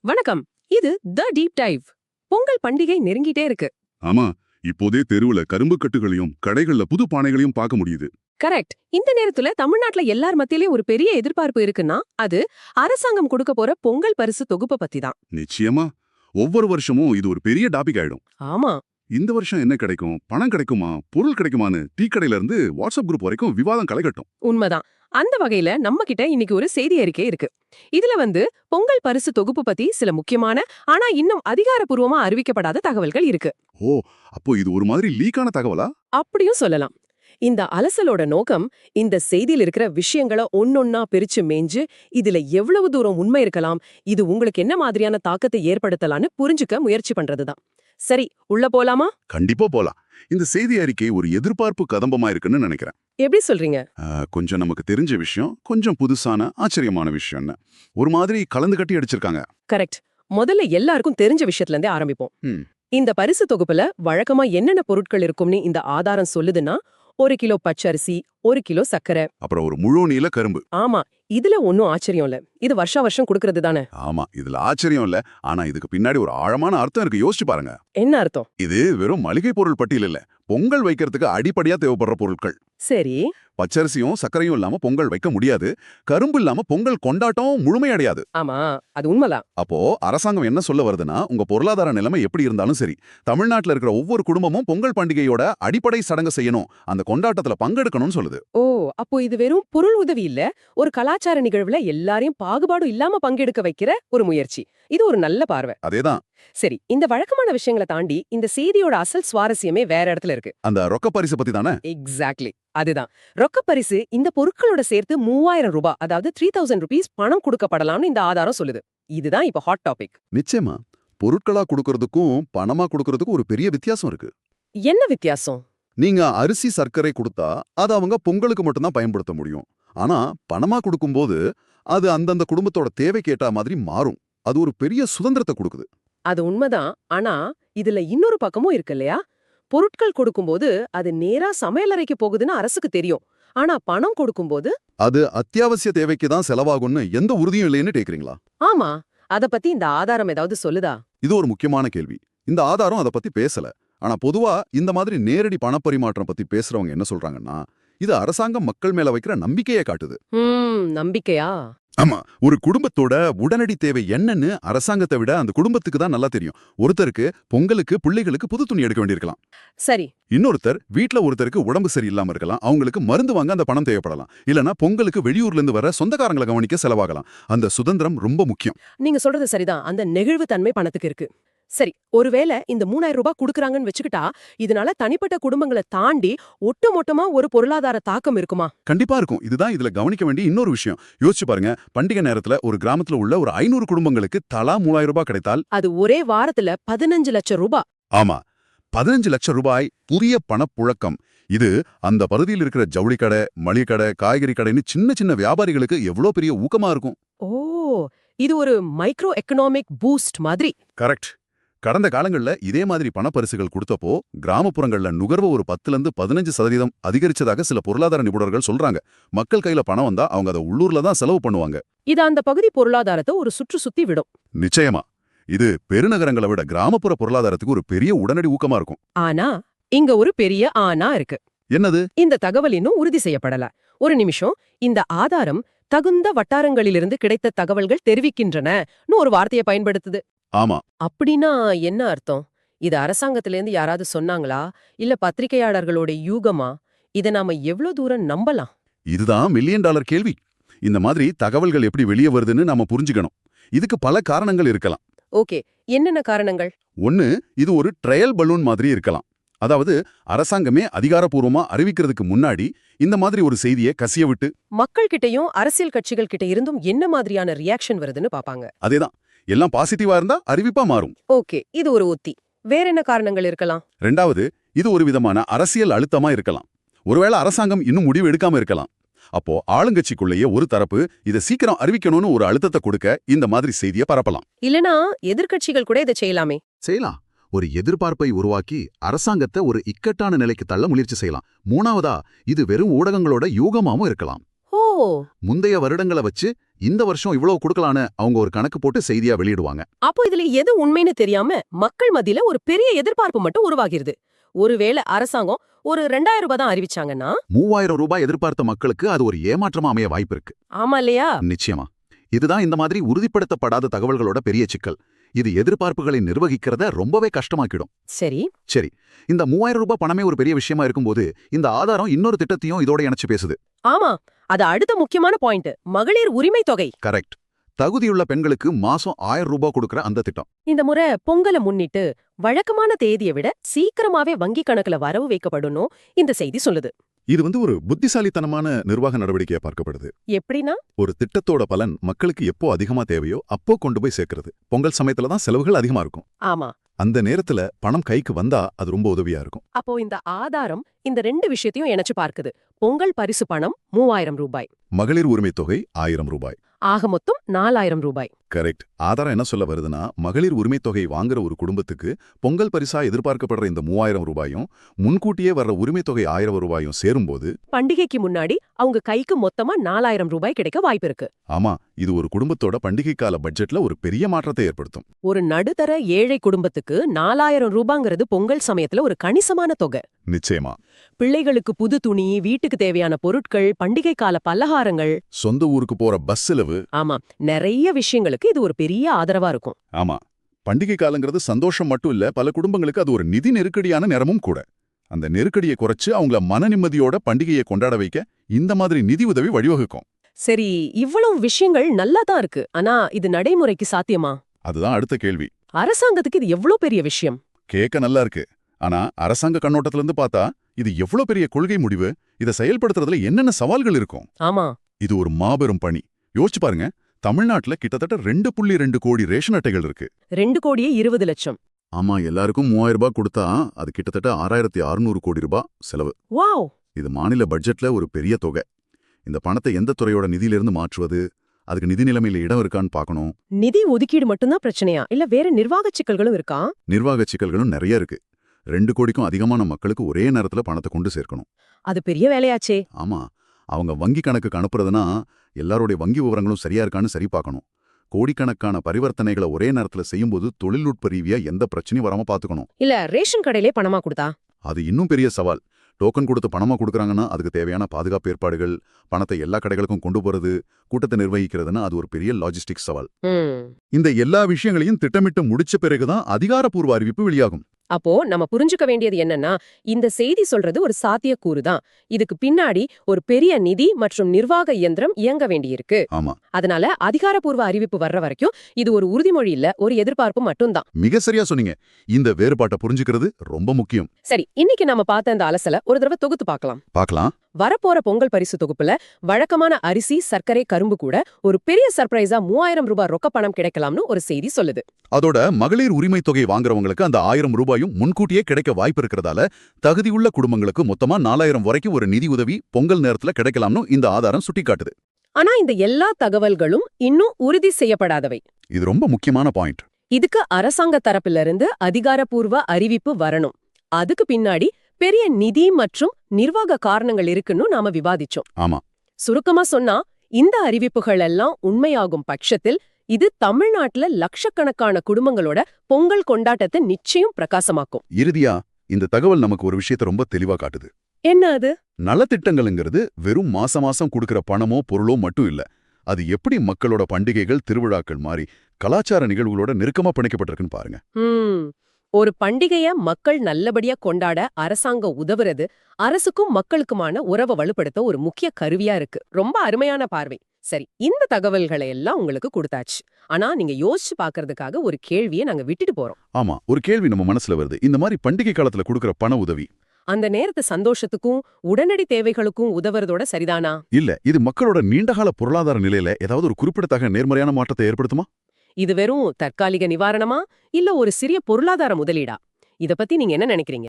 வணக்கம். இது தி deep dive. Pongal பண்டிகை நெருங்கிட்டே இருக்கு. ஆமா, இப்போதே தெருவுல கரும்பு கட்டுகளையும் கடைகள்ல புது பானைகளையும் பார்க்க முடியுது. கரெக்ட். இந்த நேரத்துல தமிழ்நாட்டுல எல்லார் மத்தியிலயும் ஒரு பெரிய எதிர்பார்ப்பு இருக்குன்னா அது அரசாங்கம் கொடுக்க போற பொங்கல் பரிசு தொகுப்பை பத்தி தான். நிச்சயமா. ஒவ்வொரு வருஷமும் இது ஒரு பெரிய டாபிக் ஆயிடும். ஆமா, இந்த வருஷம் என்ன கிடைக்கும், பணம் கிடைக்குமா, பொருள் கிடைக்குமான்னு டீ கடையில இருந்து வாட்ஸ்அப் குரூப் வரைக்கும் விவாதம் களைகட்டும். உண்மைதான். அந்த வகையில நம்ம கிட்ட இன்னைக்கு ஒரு செய்தி அறிக்கை இருக்கு. இதுல பொங்கல் பரிசு தொகுப்பு பத்தி சில முக்கியமான ஆனா இன்னும் அதிகாரப்பூர்வமா அறிவிக்கப்படாத தகவல்கள் இருக்கு. ஓ, அப்போ இது ஒரு மாதிரி லீக்கான தகவலா? அப்படியும் சொல்லலாம். இந்த அலசலோட நோக்கம் இந்த செய்தியில் இருக்கிற விஷயங்களை ஒன்னொன்னா பிரிச்சு மேஞ்சு இதுல எவ்வளவு தூரம் உண்மை இருக்கலாம், இது உங்களுக்கு என்ன மாதிரியான தாக்கத்தை ஏற்படுத்தலான்னு புரிஞ்சுக்க முயற்சி பண்றதுதான். சரி, உள்ள போலாமா? கண்டிப்பா போலாம். இந்த செய்தி அறிக்கை ஒரு எதிர்பார்ப்பு கதம்பமா இருக்குன்னு நினைக்கிறேன். எப்படி சொல்றீங்க? கொஞ்சம் நமக்கு தெரிஞ்ச விஷயம், கொஞ்சம் புதுசான ஆச்சரியமான விஷயம்னு ஒரு மாதிரி கலந்து கட்டி அடிச்சிருக்காங்க. கரெக்ட். முதல்ல எல்லாருக்கும் தெரிஞ்ச விஷயத்துல இருந்தே ஆரம்பிப்போம். இந்த பரிசு தொகுப்புல வழக்கமா என்னென்ன பொருட்கள் இருக்கும்னு இந்த ஆதாரம் சொல்லுதுன்னா 1 கிலோ பச்சரிசி, 1 கிலோ சர்க்கரை, அப்புறம் ஒரு முழு நீல கரும்பு. ஆமா, இதுல ஒன்னும் ஆச்சரியம் இல்ல. இது வருஷா வருஷம் கொடுக்கறது தானே. ஆமா, இதுல ஆச்சரியம் இல்ல. ஆனா இதுக்கு பின்னாடி ஒரு ஆழமான அர்த்தம் இருக்கு. யோசிச்சு பாருங்க. என்ன அர்த்தம்? இது வெறும் மளிகை பொருள் பட்டியல் இல்ல. பொங்கல் வைக்கிறதுக்கு அடிப்படையா தேவைப்படுற பொருட்கள். சரி. பச்சரிசியும் சர்க்கரையும் இல்லாம பொங்கல் வைக்க முடியாது. கரும்பு இல்லாம பொங்கல் கொண்டாட்டம் முழுமையடையாது. ஆமா, அது உண்மைதான். அப்போ அரசாங்கம் என்ன சொல்ல வருதுன்னா, உங்க பொருளாதார நிலைமை எப்படி இருந்தாலும் சரி, தமிழ்நாட்டுல இருக்கிற ஒவ்வொரு குடும்பமும் பொங்கல் பண்டிகையோட அடிப்படை சடங்கு செய்யணும், அந்த கொண்டாட்டத்துல பங்கெடுக்கணும்னு சொல்லுது. ஓ, அப்போ இது வெறும் பொருள் உதவி இல்ல, ஒரு கலாச்சார நிகழ்வுல எல்லாரையும் பாகுபாடு இல்லாம பங்கெடுக்க வைக்கிற ஒரு முயற்சி. இது ஒரு நல்ல பார்வை. அதேதான். சரி, இந்த வழக்கமான விஷயங்களை தாண்டி இந்த செய்தியோட அசல் சுவாரஸ்யமே வேற இடத்துல இருக்கு. அந்த ரொக்க பரிசு பத்தி தானே? எக்ஸாக்ட்லி, அதுதான். ரொக்க பரிசு இந்த பொருட்களோட சேர்த்து 3000 ரூபாய், அதாவது 3000 rupees பணம் கொடுக்கப்படலாம்னு இந்த ஆதாரம் சொல்லுது. இதுதான் இப்ப ஹாட் டாபிக். நிச்சயமா. பொருட்களா கொடுக்கறதுக்கும் பணமா கொடுக்கறதுக்கும் ஒரு பெரிய வித்தியாசம் இருக்கு. என்ன வித்தியாசம்? நீங்க அரிசி சர்க்கரை கொடுத்தா அது அவங்க பொங்கலுக்கு மட்டும்தான் பயன்படுத்த முடியும். ஆனா பணமா கொடுக்கும்போது அது அந்தந்த குடும்பத்தோட தேவைக்கு ஏற்ற மாதிரி மாறும். அது ஒரு பெரிய சுதந்திரத்தை கொடுக்குது. அது உண்மைதான். ஆனா இதுல இன்னொரு பக்கமும் இருக்கு இல்லையா? பொருட்கள் கொடுக்கும்போது அது நேரா சமையலறைக்கு போகுதுன்னு அரசுக்கு தெரியும். ஆனா பணம் கொடுக்கும்போது அது அத்தியாவசிய தேவைக்கு தான் செலவாகும்னு எந்த உறுதியும் இல்லைன்னு கேக்குறீங்களா? ஆமா, அத பத்தி இந்த ஆதாரம் ஏதாவது சொல்லுதா? இது ஒரு முக்கியமான கேள்வி. இந்த ஆதாரம் அதை பத்தி பேசல. ஆனா பொதுவா இந்த மாதிரி நேரடி பணப்பரிமாற்றம் பத்தி பேசுறவங்க என்ன சொல்றாங்கன்னா, இது அரசாங்கம் மக்கள் மேல வைக்கிற நம்பிக்கையை காட்டுது. நம்பிக்கையா? ஆமா, ஒரு குடும்பத்தோட உடனடி தேவை என்னன்னு அரசாங்கத்தை விட அந்த குடும்பத்துக்கு தான் நல்லா தெரியும். ஒருத்தருக்கு பொங்கலுக்கு பிள்ளைகளுக்கு புது துணி எடுக்க வேண்டியிருக்கலாம். சரி. இன்னொருத்தர் வீட்ல ஒருத்தருக்கு உடம்பு சரியில்லாம இருக்கலாம், அவங்களுக்கு மருந்து வாங்க அந்த பணம் தேவைப்படலாம். இல்லனா பொங்கலுக்கு வெளியூர்ல இருந்து வர சொந்தக்காரங்களை கவனிக்க செலவாகலாம். அந்த சுதந்திரம் ரொம்ப முக்கியம். நீங்க சொல்றது சரிதான். அந்த நெகிழ்வு தன்மை பணத்துக்கு இருக்கு. சரி, ஒருவேளை இந்த 3000 ரூபாய் குடுக்கறாங்கன்னு வச்சுக்கிட்டா, இதனால தனிப்பட்ட குடும்பங்களை தாண்டி ஒட்டுமொத்தமா ஒரு பொருளாதார தாக்கம் இருக்குமா? கண்டிப்பா இருக்கும். இதுதான் இதுல கவனிக்க வேண்டிய இன்னொரு விஷயம். யோசிச்சு பாருங்க, பண்டிகை நேரத்துல ஒரு கிராமத்துல உள்ள ஒரு 500 குடும்பங்களுக்கு தலா 3000 ரூபாய் கிடைத்தால் அது ஒரே வாரத்துல 15 லட்சம் ரூபாய். ஆமா, 15 லட்சம் ரூபாய் புதிய பணப்புழக்கம். இது அந்த பகுதியில் இருக்கிற ஜவுளி கடை, மளிகை கடை, காய்கறி கடைன்னு சின்ன சின்ன வியாபாரிகளுக்கு எவ்வளவு பெரிய ஊக்கமா இருக்கும். ஓ, இது ஒரு மைக்ரோ எக்கனாமிக் பூஸ்ட் மாதிரி. கரெக்ட். கடந்த காலங்கள்ல இதே மாதிரி பணப்பரிசுகள் கொடுத்தப்போ கிராமப்புறங்கள்ல நுகர்வு ஒரு 10-15% அதிகரிச்சதாக சில பொருளாதார நிபுணர்கள் சொல்றாங்க. மக்கள் கையில பணம் வந்தா அவங்க அதை உள்ளூர்ல தான் செலவு பண்ணுவாங்க. இது அந்த பகுதி பொருளாதாரத்தை ஒரு சுத்தி விடும். நிச்சயமா. இது பெருநகரங்களை விட கிராமப்புற பொருளாதாரத்துக்கு ஒரு பெரிய உடனடி ஊக்கமா இருக்கும். ஆனா இங்க ஒரு பெரிய ஆனா இருக்கு. என்னது? இந்த தகவல் இன்னும் உறுதி செய்யப்படல. ஒரு நிமிஷம். இந்த ஆதாரம் தகுந்த வட்டாரங்களிலிருந்து கிடைத்த தகவல்கள் தெரிவிக்கின்றனன்னு ஒரு வார்த்தையை பயன்படுத்துது. ஆமா. அப்படின்னா என்ன அர்த்தம்? இது அரசாங்கத்திலேருந்து யாராவது சொன்னாங்களா, இல்ல பத்திரிகையாளர்களோட யூகமா? இத நாம எவ்வளவு தூரம் நம்பலாம்? இதுதான் மில்லியன் டாலர் கேள்வி. இந்த மாதிரி தகவல்கள் எப்படி வெளியே வருதுன்னு நாம புரிஞ்சுக்கணும். இதுக்கு பல காரணங்கள் இருக்கலாம். ஓகே, என்னென்ன காரணங்கள்? ஒன்னு, இது ஒரு ட்ரையல் பலூன் மாதிரி இருக்கலாம். அதாவது அரசாங்கமே அதிகாரப்பூர்வமா அறிவிக்கிறதுக்கு முன்னாடி இந்த மாதிரி ஒரு செய்தியை கசிய விட்டு மக்கள் கிட்டயும் அரசியல் கட்சிகள் கிட்ட இருந்தும் என்ன மாதிரியான ரியாக்ஷன் வருதுன்னு பாப்பாங்க. அதேதான், எல்லாம் பாசிட்டிவா இருந்தா அறிவிப்பா மாறும். ஓகே, இது ஒரு உத்தி. வேற என்ன காரணங்கள் இருக்கலாம்? ரெண்டாவது, இது ஒரு விதமான அரசியல் அழுத்தமா இருக்கலாம். ஒருவேளை அரசாங்கம் இன்னும் முடிவு எடுக்காம இருக்கலாம். அப்போ ஆளுங்கட்சிக்குள்ளேயே ஒரு தரப்பு இதை சீக்கிரம் அறிவிக்கணும்னு ஒரு அழுத்தத்தை கொடுக்க இந்த மாதிரி செய்தியை பரப்பலாம். இல்லனா எதிர்க்கட்சிகள் கூட இதை செய்யலாமே. செய்யலாம். ஒரு எதிர்பார்ப்பை உருவாக்கி அரசாங்கத்தை ஒரு இக்கட்டான நிலைக்கு தள்ள முயற்சி செய்யலாம். மூணாவதா, இது வெறும் ஊடகங்களோட யூகமாவும் இருக்கலாம். ஓ, முந்தைய வருடங்களை வச்சு இந்த வருஷம் இவ்வளவு கொடுக்கலான்னு அவங்க ஒரு கணக்கு போட்டு செய்தியா வெளியிடுவாங்க. அப்போ இதுல எது உண்மைன்னு தெரியாம மக்கள் மத்தியில ஒரு பெரிய எதிர்பார்ப்பு மட்டும் உருவாகிறது. ஒருவேளை அரசாங்கம் ஒரு 2000 ரூபாய் தான் அறிவிச்சாங்கன்னா 3000 ரூபாய் எதிர்பார்த்த மக்களுக்கு அது ஒரு ஏமாற்றமா அமைய வாய்ப்பு இருக்கு. ஆமா இல்லையா? நிச்சயமா. இதுதான் இந்த மாதிரி உறுதிப்படுத்தப்படாத தகவல்களோட பெரிய சிக்கல். இது எதிர்பார்ப்புகளை நிர்வகிக்கிறத ரொம்பவே கஷ்டமாக்கிடும். சரி. சரி, இந்த 3000 ரூபாய் பணமே ஒரு பெரிய விஷயமா இருக்கும்போது இந்த ஆதாரம் இன்னொரு திட்டத்தையும் இதோட இணைச்சு பேசுது. ஆமா, அது அடுத்த முக்கியமான பாயிண்ட், மகளிர் உரிமை தொகை. கரெக்ட். தகுதியுள்ள பெண்களுக்கு மாசம் 1000 ரூபாய் கொடுக்கற அந்த திட்டம். இந்த முறை பொங்கலை முன்னிட்டு வழக்கமான தேதியை விட சீக்கிரமாவே வங்கி கணக்குல வரவு வைக்கப்படணும் இந்த செய்தி சொல்லுது. இது ஒரு புத்திசாலித்தனமான நிர்வாக நடவடிக்கையா பார்க்கப்படுது. எப்படின்னா, ஒரு திட்டத்தோட பலன் மக்களுக்கு எப்போ அதிகமா தேவையோ அப்போ கொண்டு போய் சேர்க்கிறது. பொங்கல் சமயத்துல தான் செலவுகள் அதிகமா இருக்கும். ஆமா, அந்த நேரத்துல பணம் கைக்கு வந்தா அது ரொம்ப உதவியா இருக்கும். அப்போ இந்த ஆதாரம் இந்த 2 விஷயத்தையும் இணைச்சு பார்க்குது. பொங்கல் பரிசு பணம் 3000 ரூபாய், மகளிர் உரிமை தொகை 1000 ரூபாய். ஆக மொத்தம் 4000 ரூபாய். கரெக்ட். ஆதாரம் என்ன சொல்ல வருதுன்னா, மகளிர் உரிமை தொகை வாங்குற ஒரு குடும்பத்துக்கு பொங்கல் பரிசா எதிர்பார்க்கப்படுற இந்த 3000 ரூபாயும் முன்கூட்டியே வர்ற உரிமை தொகை 1000 ரூபாயும் சேரும்போது பண்டிகைக்கு முன்னாடி அவங்க கைக்கு மொத்தமா 4000 ரூபாய் கிடைக்க வாய்ப்பு இருக்கு. ஆமா, இது ஒரு குடும்பத்தோட பண்டிகை கால பட்ஜெட்ல ஒரு பெரிய மாற்றத்தை ஏற்படுத்தும். ஒரு நடுத்தர ஏழை குடும்பத்துக்கு 4000 ரூபாங்கிறது பொங்கல் சமயத்துல ஒரு கணிசமான தொகை. நிச்சயமா. பிள்ளைகளுக்கு புது துணி, வீட்டுக்கு தேவையான பொருட்கள், பண்டிகை கால பலகாரங்கள், சொந்த ஊருக்கு போற பஸ் செலவு, ஆமா, நிறைய விஷயங்களுக்கு இது ஒரு பெரிய ஆதரவா இருக்கும். ஆமா, பண்டிகை காலங்கிறது சந்தோஷம் மட்டும் இல்ல, பல குடும்பங்களுக்கு அது ஒரு நிதி நெருக்கடியான நேரமும் கூட. அந்த நெருக்கடியை குறைச்சு அவங்கள மன நிம்மதியோட பண்டிகையை கொண்டாட வைக்க இந்த மாதிரி நிதி உதவி வழிவகுக்கும். சரி, இவ்வளவு விஷயங்கள் நல்லா தான் இருக்கு. ஆனா இது நடைமுறைக்கு சாத்தியமா? அதுதான் அடுத்த கேள்வி. அரசாங்கத்துக்கு இது எவ்வளவு பெரிய விஷயம்? கேட்க நல்லா இருக்கு. ஆனா அரசாங்க கண்ணோட்டத்துல இருந்து பார்த்தா இது எவ்வளவு பெரிய கொள்கை முடிவு, இதை செயல்படுத்துறதுல என்னென்ன சவால்கள் இருக்கும்? ஆமா, இது ஒரு மாபெரும் பணி. யோசிச்சு பாருங்க, தமிழ்நாட்டுல கிட்டத்தட்ட 2.2 கோடி ரேஷன் அட்டைகள் இருக்கு. 2,20,00,000. ஆமா, எல்லாருக்கும் 3000 ரூபாய் கொடுத்தா அது கிட்டத்தட்ட 6600 கோடி ரூபாய் செலவு. வாவ்! இது மாநில பட்ஜெட்ல ஒரு பெரிய தொகை. இந்த பணத்தை எந்த துறையோட நிதியிலிருந்து மாற்றுவது, அதுக்கு நிதி நிலைமையில இடம் இருக்கான்னு பார்க்கணும். நிதி ஒதுக்கீடு மட்டும்தான் பிரச்சனையா, இல்ல வேற நிர்வாக சிக்கல்களும் இருக்கா? நிர்வாக சிக்கல்களும் நிறைய இருக்கு. 2 கோடிக்கும் அதிகமான மக்களுக்கு ஒரே நேரத்துல பணத்தை கொண்டு சேர்க்கணும். அது பெரிய வேலையாச்சே. ஆமா, அவங்க வங்கி கணக்குக்கு அனுப்புறதுனா எல்லாருடைய வங்கி விவரங்களும் சரியா இருக்கான்னு சரி பார்க்கணும். கோடிக்கணக்கான பரிவர்த்தனைகளை ஒரே நேரத்துல செய்யும்போது தொழில்நுட்ப ரீதியா எந்த பிரச்சனையும் வராம பாத்துக்கணும். இல்ல ரேஷன் கடையிலே பணமா கொடுத்தா? அது இன்னும் பெரிய சவால். டோக்கன் கொடுத்து பணமா கொடுக்குறாங்கன்னா அதுக்கு தேவையான பாதுகாப்பு ஏற்பாடுகள், பணத்தை எல்லா கடைகளுக்கும் கொண்டு போறது, கூட்டத்தை நிர்வகிக்கிறதுனா அது ஒரு பெரிய லாஜிஸ்டிக் சவால். இந்த எல்லா விஷயங்களையும் திட்டமிட்டு முடிச்ச பிறகுதான் அதிகாரப்பூர்வ அறிவிப்பு வெளியாகும். அப்போ நம்ம புரிஞ்சுக்க வேண்டியது என்னன்னா, இந்த செய்தி சொல்றது ஒரு சாத்தியக்கூறு தான். இதுக்கு பின்னாடி ஒரு பெரிய நிதி மற்றும் நிர்வாக இயந்திரம் இயங்க வேண்டியிருக்கு. ஆமா, அதனால அதிகாரப்பூர்வ அறிவிப்பு வர்ற வரைக்கும் இது ஒரு உறுதிமொழி இல்ல, ஒரு எதிர்பார்ப்பு மட்டும்தான். மிக சரியா சொன்னீங்க. இந்த வேறுபாட்டை புரிஞ்சுக்கிறது ரொம்ப முக்கியம். சரி, இன்னைக்கு நம்ம பார்த்த இந்த அலசல ஒரு தடவை தொகுத்து பார்க்கலாம். வரப்போற பொங்கல் பரிசு தொகுப்புல வழக்கமான அரிசி, சர்க்கரை, கரும்பு கூட ஒரு பெரிய சர்ப்ரைஸா 3000 ரூபாய் ரொக்க பணம் கிடைக்கலாம்னு ஒரு செய்தி சொல்லுது. அதோட மகளிர் உரிமை தொகை வாங்குறவங்களுக்கு அந்த 1000 ரூபாயும் முன்கூட்டியே கிடைக்க வாய்ப்பு இருக்கிறதால தகுதியுள்ள குடும்பங்களுக்கு மொத்தமா 4000 வரைக்கும் ஒரு நிதி உதவி பொங்கல் நேரத்துல கிடைக்கலாம்னு இந்த ஆதாரம் சுட்டிக்காட்டுது. ஆனா இந்த எல்லா தகவல்களும் இன்னும் உறுதி செய்யப்படாதவை. இது ரொம்ப முக்கியமான பாயிண்ட். இதுக்கு அரசாங்க தரப்பில இருந்து அதிகாரப்பூர்வ அறிவிப்பு வரணும். அதுக்கு பின்னாடி பெரிய நிதி மற்றும் நிர்வாக காரணங்கள் இருக்குன்னு நாம விவாதிச்சோம். ஆமா, சுருக்கமா சொன்னா, இந்த அறிவிப்புகள் எல்லாம் உண்மையாகும் பட்சத்தில் இது தமிழ்நாட்டுல லட்சக்கணக்கான குடும்பங்களோட பொங்கல் கொண்டாட்டத்தை நிச்சயம் பிரகாசமாக்கும். இறுதியா இந்த தகவல் நமக்கு ஒரு விஷயத்தை ரொம்ப தெளிவா காட்டுது. என்ன அது? நலத்திட்டங்கள்ங்கிறது வெறும் மாசம் கொடுக்கிற பணமோ பொருளோ மட்டும் இல்ல. அது எப்படி மக்களோட பண்டிகைகள், திருவிழாக்கள் மாதிரி கலாச்சார நிகழ்வுகளோட நெருக்கமா பிணைக்கப்பட்டிருக்குன்னு பாருங்க. ஒரு பண்டிகைய மக்கள் நல்லபடியா கொண்டாட அரசாங்கம் உதவுறது அரசுக்கும் மக்களுக்குமான உறவை வலுப்படுத்த ஒரு முக்கிய கருவியா இருக்கு. ரொம்ப அருமையான பார்வை. சரி, இந்த தகவல்களை எல்லாம் உங்களுக்கு கொடுத்தாச்சு. ஆனா நீங்க யோசிச்சு பாக்குறதுக்காக ஒரு கேள்வியை நாங்க விட்டுட்டு போறோம். ஆமா, ஒரு கேள்வி நம்ம மனசுல வருது. இந்த மாதிரி பண்டிகை காலத்துல கொடுக்கிற பண உதவி அந்த நேரத்து சந்தோஷத்துக்கும் உடனடி தேவைகளுக்கும் உதவுறதோட சரிதானா? இல்ல, இது மக்களோட நீண்டகால பொருளாதார நிலையில ஏதாவது ஒரு குறிப்பிடத்தக்க நேர்மறையான மாற்றத்தை ஏற்படுத்துமா? இது வெறும் தற்காலிக நிவாரணமா, இல்ல ஒரு சிறிய பொருளாதார முதலீடா? இத பத்தி நீங்க என்ன நினைக்கிறீங்க?